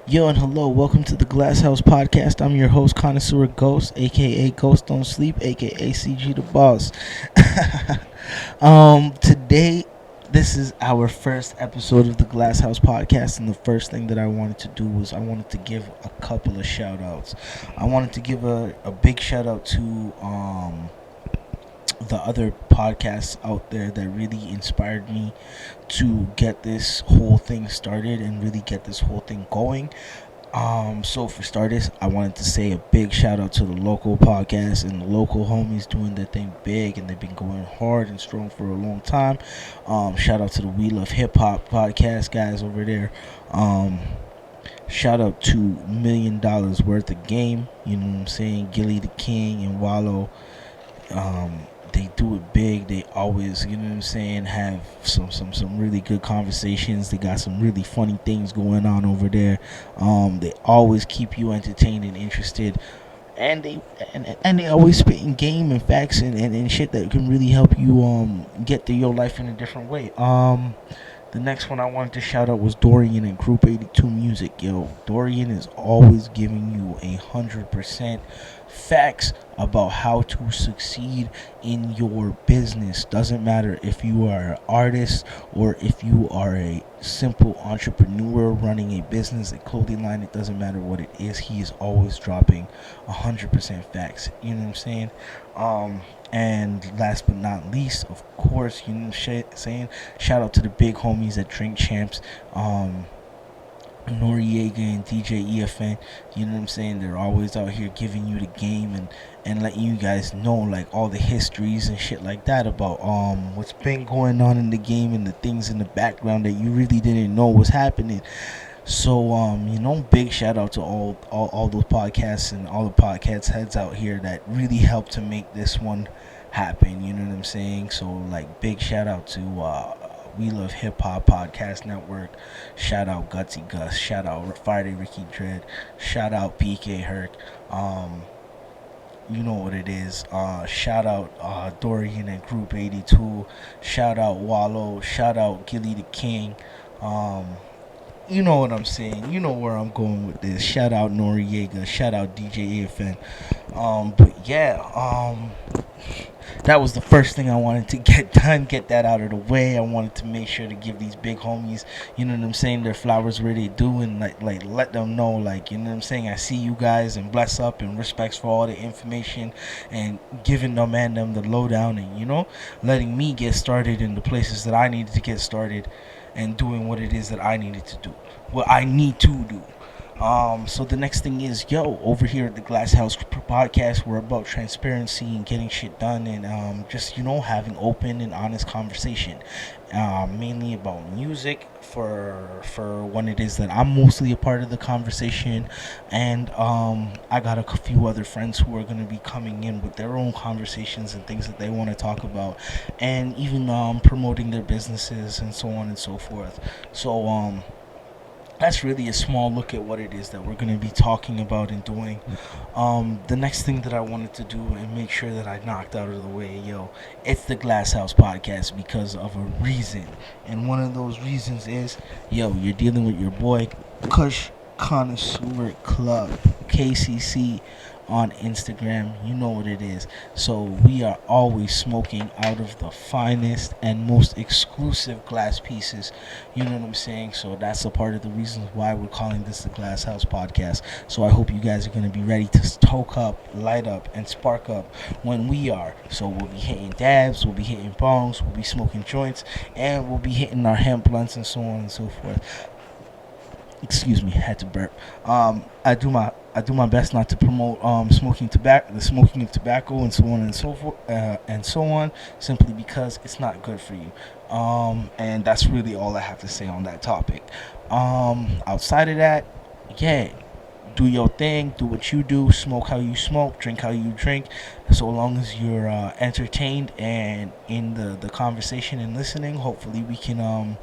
Yo and hello, welcome to the Glass House Podcast. I'm your host, Connoisseur Ghost, aka Ghost Don't Sleep, aka CG the Boss. Today, this is our first episode of the Glass House Podcast, and the first thing that I wanted to do was I wanted to give a couple of shout outs. I wanted to give a big shout out to the other podcasts out there that really inspired me to get this whole thing started and really get this whole thing going. So for starters, I wanted to say a big shout out to the local podcast and the local homies doing their thing big, and they've been going hard and strong for a long time. Shout out to the We Love Hip Hop podcast guys over there. Shout out to $1 million worth of game. You know what I'm saying? Gilly the King and Wallow. They do it big. They always, you know what I'm saying, have some really good conversations. They got some really funny things going on over there. They always keep you entertained and interested. And they always spitting game and facts and shit that can really help you get through your life in a different way. The next one I wanted to shout out was Dorian and Group 82 Music. Yo, Dorian is always giving you 100% facts about how to succeed in your business. Doesn't matter if you are an artist or if you are a simple entrepreneur running a business, a clothing line. It doesn't matter what it is. He is always dropping 100% facts. You know what I'm saying? And last but not least, of course, you know what I'm saying? Shout out to the big homies at Drink Champs. Noriega and DJ EFN, you know what I'm saying? They're always out here giving you the game and letting you guys know like all the histories and shit like that about what's been going on in the game and the things in the background that you really didn't know was happening. So big shout out to all those podcasts and all the podcast heads out here that really helped to make this one happen. You know what I'm saying? So like big shout out to We Love Hip Hop Podcast Network. Shout out Gutsy Gus. Shout out Friday Ricky Dread. Shout out PK Herc. You know what it is. Shout out Dorian and Group 82. Shout out Wallow. Shout out Gilly the King. You know what I'm saying. You know where I'm going with this. Shout out Noriega. Shout out DJ AFN. But yeah, that was the first thing I wanted to get done, get that out of the way. I wanted to make sure to give these big homies, you know what I'm saying, their flowers where they do, and like let them know, like, you know what I'm saying, I see you guys and bless up and respects for all the information and giving them and them the lowdown and, letting me get started in the places that I needed to get started and doing what it is that I needed to do, what I need to do. So the next thing is, over here at the Glass House Podcast, we're about transparency and getting shit done, and just having open and honest conversation, mainly about music for when it is that I'm mostly a part of the conversation, and I got a few other friends who are going to be coming in with their own conversations and things that they want to talk about, and even promoting their businesses and so on and so forth. So that's really a small look at what it is that we're going to be talking about and doing. The next thing that I wanted to do and make sure that I knocked out of the way, it's the Glass House Podcast because of a reason. And one of those reasons is, you're dealing with your boy, Kush Connoisseur Club, KCC, on Instagram. You know what it is. So we are always smoking out of the finest and most exclusive glass pieces. You know what I'm saying? So that's a part of the reasons why we're calling this the Glass House Podcast. So I hope you guys are going to be ready to stoke up, light up, and spark up when we are. So we'll be hitting dabs, we'll be hitting bongs, we'll be smoking joints, and we'll be hitting our hemp blunts and so on and so forth. Excuse me, had to burp. I do my best not to promote the smoking of tobacco, and so on and so forth, and so on, simply because it's not good for you. And that's really all I have to say on that topic. Outside of that, do your thing, do what you do, smoke how you smoke, drink how you drink, so long as you're entertained and in the conversation and listening. Hopefully we can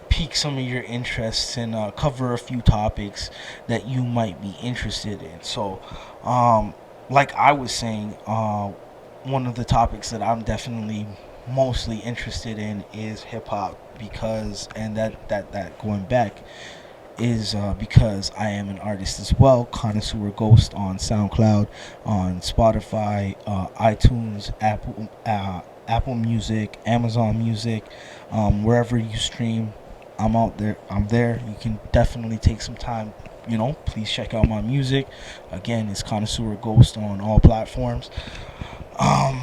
pique some of your interests and cover a few topics that you might be interested in. So, like I was saying, one of the topics that I'm definitely mostly interested in is hip hop, because, and that going back is because I am an artist as well. Connoisseur Ghost on SoundCloud, on Spotify, iTunes, Apple Music, Amazon Music, wherever you stream. I'm out there. I'm there. You can definitely take some time. Please check out my music. Again, it's Connoisseur Ghost on all platforms. Um,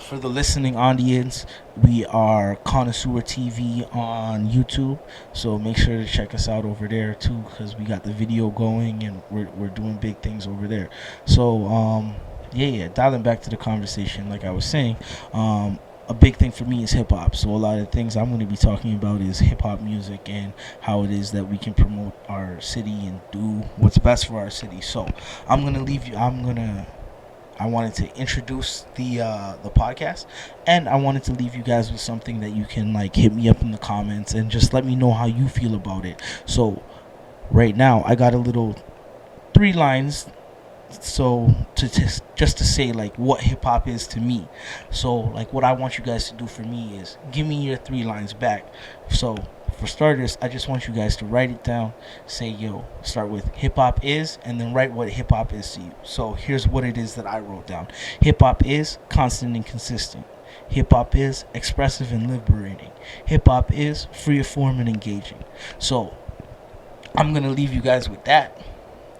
for the listening audience, we are Connoisseur TV on YouTube, so make sure to check us out over there too, because we got the video going and we're doing big things over there. So yeah, dialing back to the conversation, like I was saying, a big thing for me is hip hop. So a lot of things I'm going to be talking about is hip hop music and how it is that we can promote our city and do what's best for our city. So I'm gonna leave you. I wanted to introduce the podcast, and I wanted to leave you guys with something that you can like hit me up in the comments and just let me know how you feel about it. So right now I got a little 3 lines, so just to say like what hip hop is to me. So like what I want you guys to do for me is give me your 3 lines back. So for starters, I just want you guys to write it down. Say, yo, start with hip hop is, and then write what hip hop is to you. So here's what it is that I wrote down. Hip hop is constant and consistent. Hip hop is expressive and liberating. Hip hop is free of form and engaging. So I'm gonna leave you guys with that.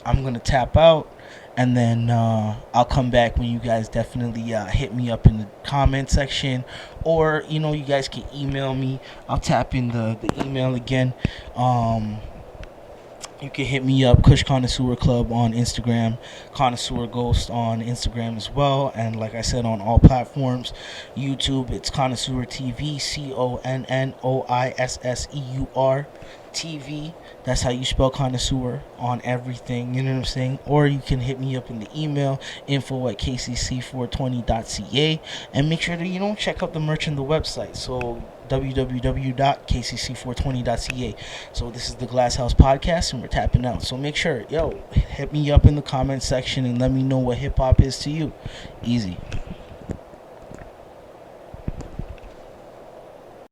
I'm gonna tap out, and then I'll come back when you guys definitely hit me up in the comment section, or you guys can email me. I'll tap in the email again. You can hit me up, Kush Connoisseur Club on Instagram, Connoisseur Ghost on Instagram as well, and like I said, on all platforms. YouTube, it's Connoisseur TV, CONNOISSEUR TV. That's how you spell connoisseur on everything, you know what I'm saying? Or you can hit me up in the email, info@kcc420.ca, and make sure to check out the merch on the website. So www.kcc420.ca. So this is the Glass House Podcast, and we're tapping out. So make sure, hit me up in the comment section and let me know what hip hop is to you. Easy.